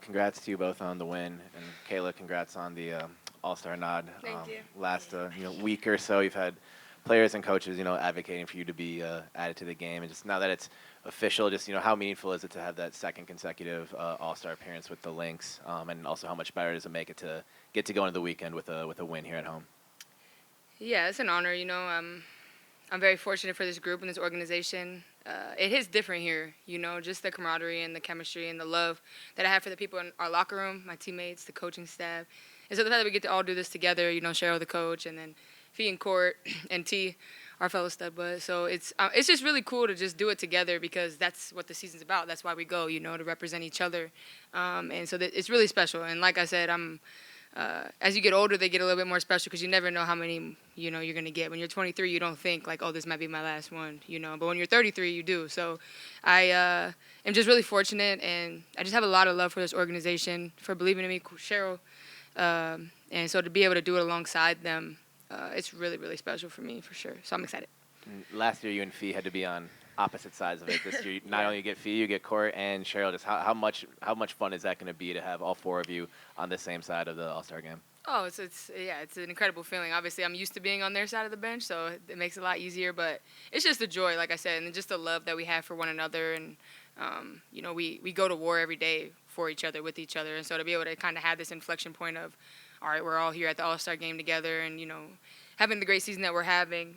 congrats to you both on the win, and Kayla, congrats on the All-Star nod. Thank you. Last week or so, you've had players and coaches advocating for you to be added to the game, and just now that it's official, just how meaningful is it to have that second consecutive All-Star appearance with the Lynx, and also how much better does it make it to get to go into the weekend with a win here at home? Yeah, it's an honor. I'm very fortunate for this group and this organization. It hits different here, just the camaraderie and the chemistry and the love that I have for the people in our locker room, my teammates, the coaching staff. And so the fact that we get to all do this together, Cheryl, the coach, and then Fee and Court and T, our fellow stud bud. So it's just really cool to just do it together because that's what the season's about. That's why we go, to represent each other. And so it's really special. And like I said, as you get older, they get a little bit more special because you never know how many, you're going to get. When you're 23, you don't think like, oh, this might be my last one, But when you're 33, you do. So I am just really fortunate, and I just have a lot of love for this organization, for believing in me, Cheryl. And so to be able to do it alongside them, it's really, really special for me, for sure. So I'm excited. Last year, you and Fee had to be on opposite sides of it. This year, not only you get Fee, you get Court and Cheryl. Just how much fun is that going to be to have all four of you on the same side of the All-Star game? Oh, it's an incredible feeling. Obviously, I'm used to being on their side of the bench, so it makes it a lot easier. But it's just a joy, like I said, and just the love that we have for one another. And we go to war every day for each other, with each other. And so to be able to kind of have this inflection point of, all right, we're all here at the All-Star game together, and having the great season that we're having,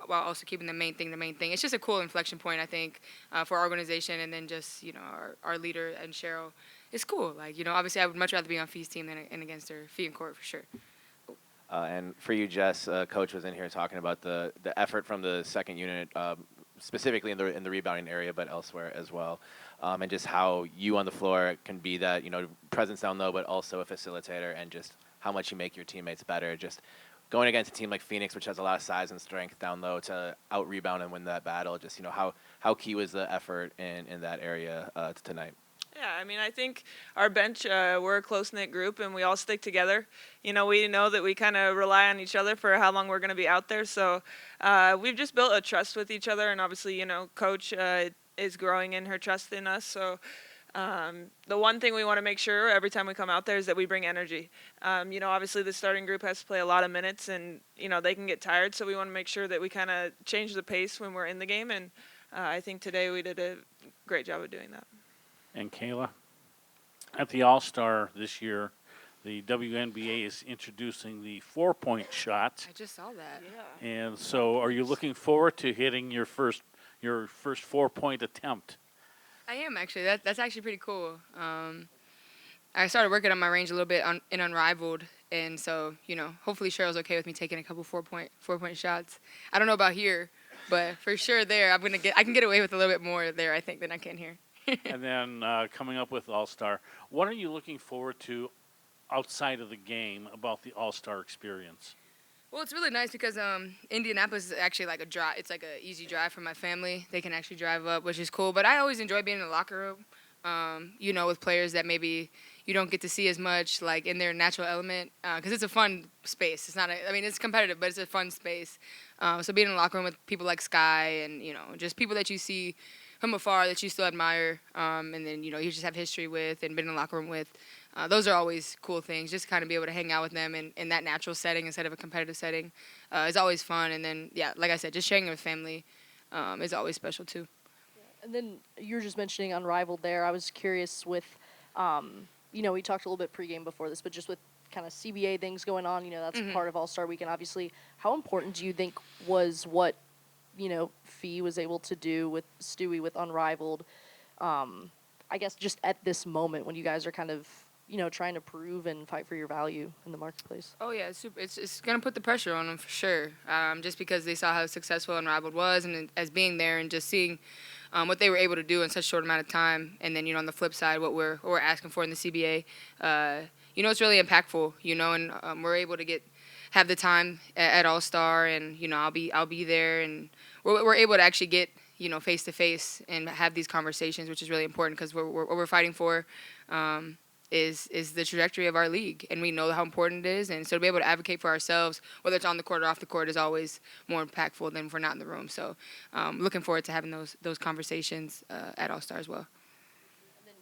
while also keeping the main thing. It's just a cool inflection point, I think, for our organization, and then just our leader and Cheryl. It's cool. Obviously, I would much rather be on Fee's team than against her. Fee and Court for sure. And for you, Jess, Coach was in here talking about the effort from the second unit, specifically in the rebounding area, but elsewhere as well, and just how you on the floor can be that presence down low, but also a facilitator, and just how much you make your teammates better. Just going against a team like Phoenix, which has a lot of size and strength down low, to out-rebound and win that battle, just how key was the effort in that area tonight? Yeah, I think our bench, we're a close-knit group, and we all stick together. We know that we kind of rely on each other for how long we're going to be out there. So we've just built a trust with each other, and obviously, Coach is growing in her trust in us. So the one thing we want to make sure every time we come out there is that we bring energy. Obviously the starting group has to play a lot of minutes, and, they can get tired. So we want to make sure that we kind of change the pace when we're in the game. And I think today we did a great job of doing that. And Kayla, at the All-Star this year, the WNBA is introducing the 4-point shot. I just saw that. Yeah. And so are you looking forward to hitting your first 4-point attempt? I am, actually. That's actually pretty cool. I started working on my range a little bit in Unrivaled, and so, hopefully Cheryl's okay with me taking a couple 4-point shots. I don't know about here, but for sure there, I can get away with a little bit more there, I think, than I can here. And then coming up with All-Star, what are you looking forward to outside of the game about the All-Star experience? Well, it's really nice because Indianapolis is actually like a drive. It's like an easy drive for my family. They can actually drive up, which is cool. But I always enjoy being in the locker room, with players that maybe you don't get to see as much, like in their natural element, because it's a fun space. It's competitive, but it's a fun space. So being in the locker room with people like Sky and, just people that you see from afar that you still admire, and then, you just have history with and been in the locker room with. Those are always cool things, just to kind of be able to hang out with them in that natural setting instead of a competitive setting is always fun. And then, yeah, like I said, just sharing it with family is always special too. And then you were just mentioning Unrivaled there. I was curious with, we talked a little bit pregame before this, but just with kind of CBA things going on, that's part of All-Star Weekend, obviously. How important do you think was what, Fee was able to do with Stewie with Unrivaled, I guess just at this moment when you guys are kind of, trying to prove and fight for your value in the marketplace? Oh, yeah, it's going to put the pressure on them for sure, just because they saw how successful Unrivaled was, and as being there and just seeing what they were able to do in such a short amount of time, and then, on the flip side, what we're asking for in the CBA, it's really impactful, and we're able to have the time at All-Star, and, I'll be there, and we're able to actually get, face to face and have these conversations, which is really important because what we're fighting for is the trajectory of our league, and we know how important it is. And so to be able to advocate for ourselves, whether it's on the court or off the court, is always more impactful than if we're not in the room. So looking forward to having those conversations at All-Star as well.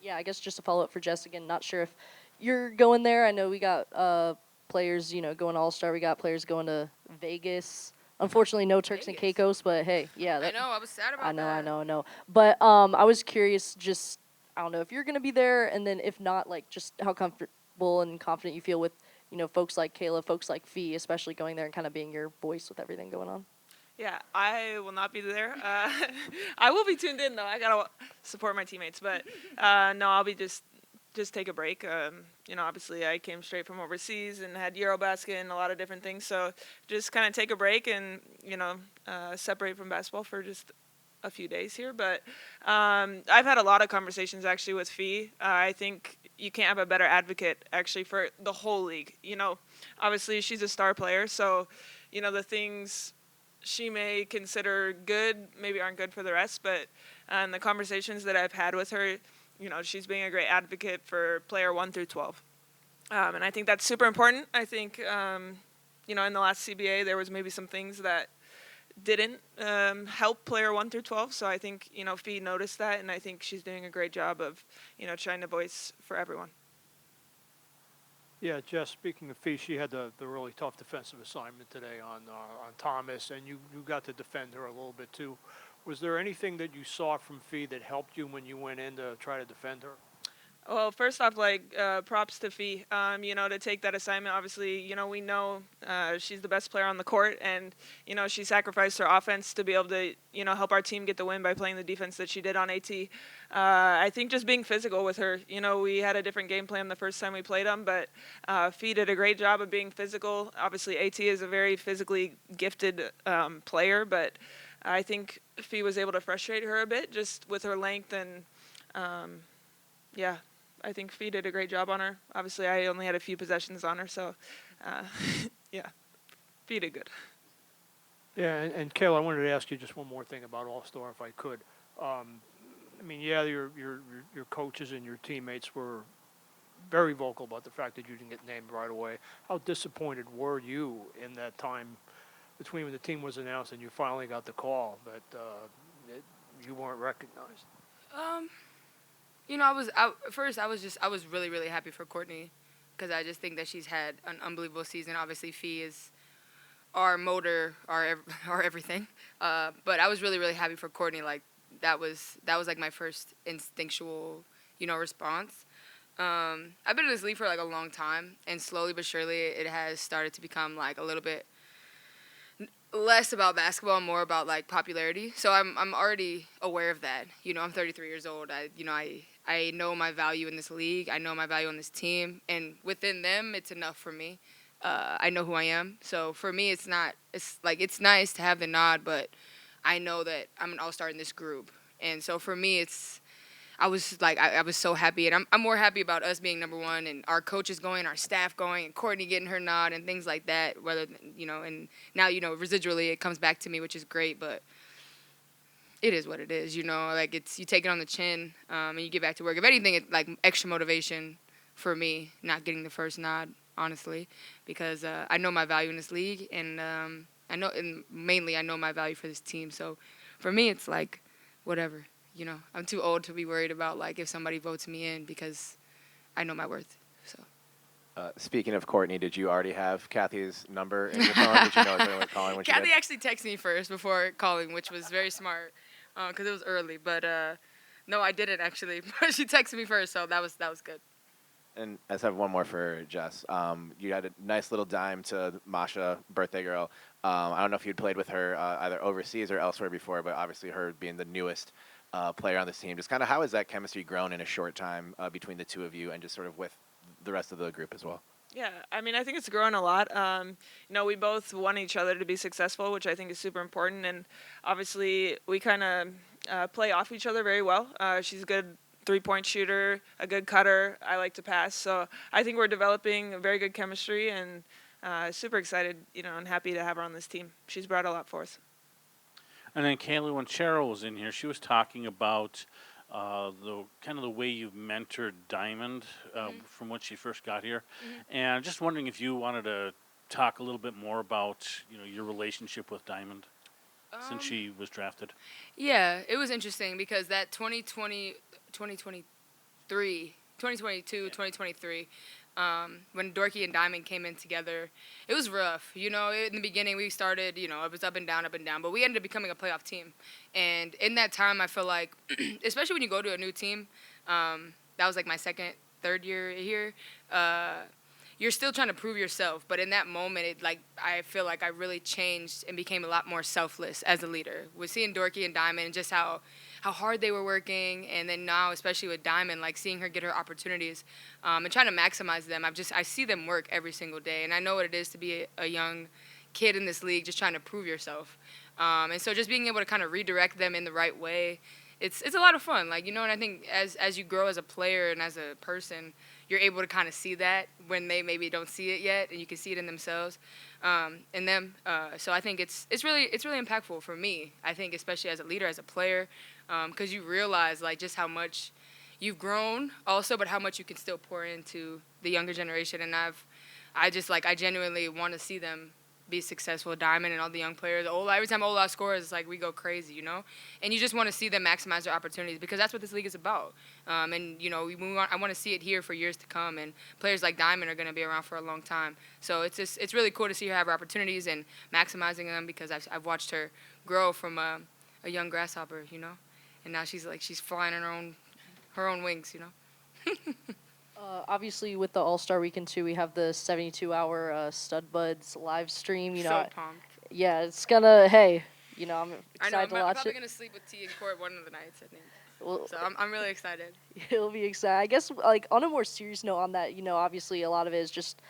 Yeah, I guess just a follow up for Jess again. Not sure if you're going there. I know we got players, going All-Star. We got players going to Vegas. Unfortunately, no Turks and Vegas. Caicos, but hey, yeah, I know. I was sad about I know, that. I know, I know. But I was curious, just I don't know if you're gonna be there, and then if not, like just how comfortable and confident you feel with folks like Kayla, folks like Fee, especially going there and kind of being your voice with everything going on. Yeah, I will not be there. I will be tuned in though. I gotta support my teammates, but no, I'll be just take a break. Obviously I came straight from overseas and had Eurobasket and a lot of different things, so just kind of take a break and separate from basketball for just a few days here. But I've had a lot of conversations actually with Fee. I think you can't have a better advocate actually for the whole league. Obviously she's a star player, so the things she may consider good maybe aren't good for the rest, but the conversations that I've had with her, she's being a great advocate for player 1 through 12. And I think that's super important. I think, in the last CBA, there was maybe some things that didn't help player 1 through 12. So I think, Fee noticed that, and I think she's doing a great job of, trying to voice for everyone. Yeah, Jess, speaking of Fee, she had the really tough defensive assignment today on Thomas, and you got to defend her a little bit too. Was there anything that you saw from Fee that helped you when you went in to try to defend her? Well, first off, props to Fee, to take that assignment. Obviously, we know she's the best player on the court, and, she sacrificed her offense to be able to, help our team get the win by playing the defense that she did on AT. I think just being physical with her, we had a different game plan the first time we played them, but Fee did a great job of being physical. Obviously, AT is a very physically gifted player, but I think Fee was able to frustrate her a bit just with her length and, yeah. I think Fee did a great job on her. Obviously, I only had a few possessions on her, so yeah, Fee did good. Yeah, and Kayla, I wanted to ask you just one more thing about All-Star, if I could. Your coaches and your teammates were very vocal about the fact that you didn't get named right away. How disappointed were you in that time between when the team was announced and you finally got the call that you weren't recognized? I was really, really happy for Courtney because I just think that she's had an unbelievable season. Obviously, Fee is our motor, our everything. But I was really, really happy for Courtney. Like that was like my first instinctual, response. I've been in this league for like a long time, and slowly but surely it has started to become like a little bit less about basketball, more about like popularity. So I'm already aware of that. I'm 33 years old. I know my value in this league. I know my value on this team, and within them, it's enough for me. I know who I am. So for me, it's nice to have the nod, but I know that I'm an all-star in this group. And so for me, I was so happy, and I'm more happy about us being number one and our coaches going, our staff going, and Courtney getting her nod and things like that. And now residually it comes back to me, which is great, but it is what it is. It's you take it on the chin and you get back to work. If anything, it's like extra motivation for me not getting the first nod, honestly, because I know my value in this league, and mainly I know my value for this team. So for me, it's like whatever. I'm too old to be worried about like if somebody votes me in because I know my worth. So. Speaking of Courtney, did you already have Kathy's number in your phone? Did you know anyone was calling when she Kathy did? actually texted me first before calling, which was very smart because it was early. But no, I didn't actually. She texted me first, so that was good. And I just have one more for Jess. You had a nice little dime to Masha, birthday girl. I don't know if you'd played with her either overseas or elsewhere before, but obviously her being the newest player on this team. Just kind of how has that chemistry grown in a short time between the two of you and just sort of with the rest of the group as well? Yeah, I think it's grown a lot. We both want each other to be successful, which I think is super important. And obviously, we kind of play off each other very well. She's a good three-point shooter, a good cutter. I like to pass. So I think we're developing a very good chemistry, and super excited, and happy to have her on this team. She's brought a lot for us. And then Kayla, when Cheryl was in here, she was talking about the way you've mentored Diamond from when she first got here, and just wondering if you wanted to talk a little bit more about your relationship with Diamond since she was drafted. Yeah, it was interesting because that 2020 2022, 2023. When Dorky and Diamond came in together, it was rough. You know, in the beginning we started, you know, it was up and down, but we ended up becoming a playoff team. And in that time, I feel like, especially when you go to a new team, that was like my third year here. You're still trying to prove yourself, but in that moment, I feel like I really changed and became a lot more selfless as a leader. With seeing Dorky and Diamond and just how hard they were working, and then now, especially with Diamond, like seeing her get her opportunities and trying to maximize them. I see them work every single day, and I know what it is to be a young kid in this league, just trying to prove yourself. And so just being able to kind of redirect them in the right way, it's a lot of fun. Like, you know, and I think as you grow as a player and as a person, you're able to kind of see that when they maybe don't see it yet, and you can see it in themselves, in them. So I think it's really impactful for me. I think especially as a leader, as a player, because you realize like just how much you've grown, also, but how much you can still pour into the younger generation. And I genuinely want to see them be successful. Diamond and all the young players. Every time Ola scores, it's like we go crazy, you know. And you just want to see them maximize their opportunities, because that's what this league is about. And you know, I want to see it here for years to come. And players like Diamond are going to be around for a long time. So it's really cool to see her have her opportunities and maximizing them, because I've watched her grow from a young grasshopper, you know, and now she's flying in her own wings, you know. Obviously, with the All-Star Weekend, too, we have the 72-hour Stud Buds live stream. You know, So pumped. yeah, it's gonna. Hey, you know, I'm I know. excited to I'm watch probably it. gonna sleep with T in court one of the nights, I think. Well, So I'm really excited. it'll be exciting. I guess, like, on a more serious note on that, you know, obviously a lot of it is just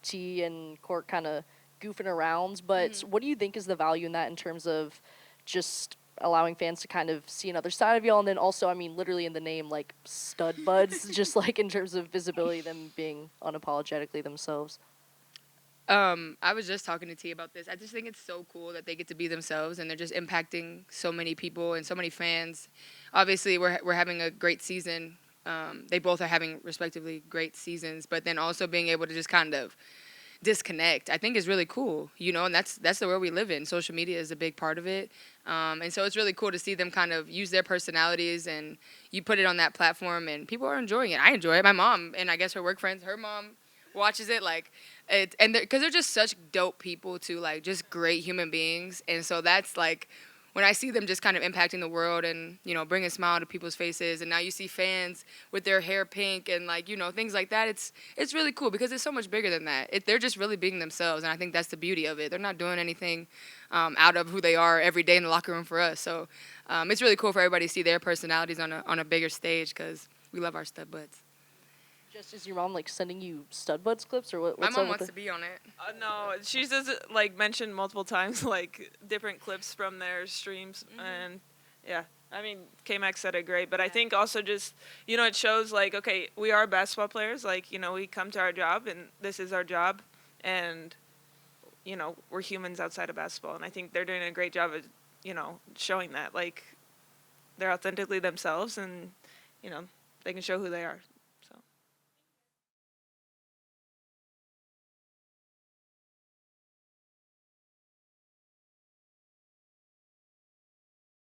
T and Court kind of goofing around. But what do you think is the value in that in terms of just allowing fans to kind of see another side of y'all? And then also, I mean, literally in the name, like, Stud Buds, just like in terms of visibility, them being unapologetically themselves. I was just talking to T about this. I just think it's so cool that they get to be themselves, and they're just impacting so many people and so many fans. Obviously, we're having a great season. They both are having respectively great seasons, but then also being able to just kind of disconnect, I think, is really cool, you know, and that's the world we live in. Social media is a big part of it. And so it's really cool to see them kind of use their personalities, and you put it on that platform, and people are enjoying it. I enjoy it. My mom, and I guess her work friends, her mom watches it, like, because they're just such dope people too, like, just great human beings. And so that's like, when I see them just kind of impacting the world and, you know, bringing a smile to people's faces, and now you see fans with their hair pink and, like, you know, things like that, it's really cool, because it's so much bigger than that. They're just really being themselves, and I think that's the beauty of it. They're not doing anything out of who they are every day in the locker room for us. So it's really cool for everybody to see their personalities on a bigger stage, because we love our stud buds. Just is your mom, like, sending you Stud Buds clips, or what? My What's mom up wants with to be on it. No, she's just like mentioned multiple times, like different clips from their streams, and yeah, I mean, K-Max said it great, but I think also just, you know, it shows like, okay, we are basketball players, like, you know, we come to our job, and this is our job, and, you know, we're humans outside of basketball, and I think they're doing a great job of, you know, showing that, like, they're authentically themselves, and, you know, they can show who they are.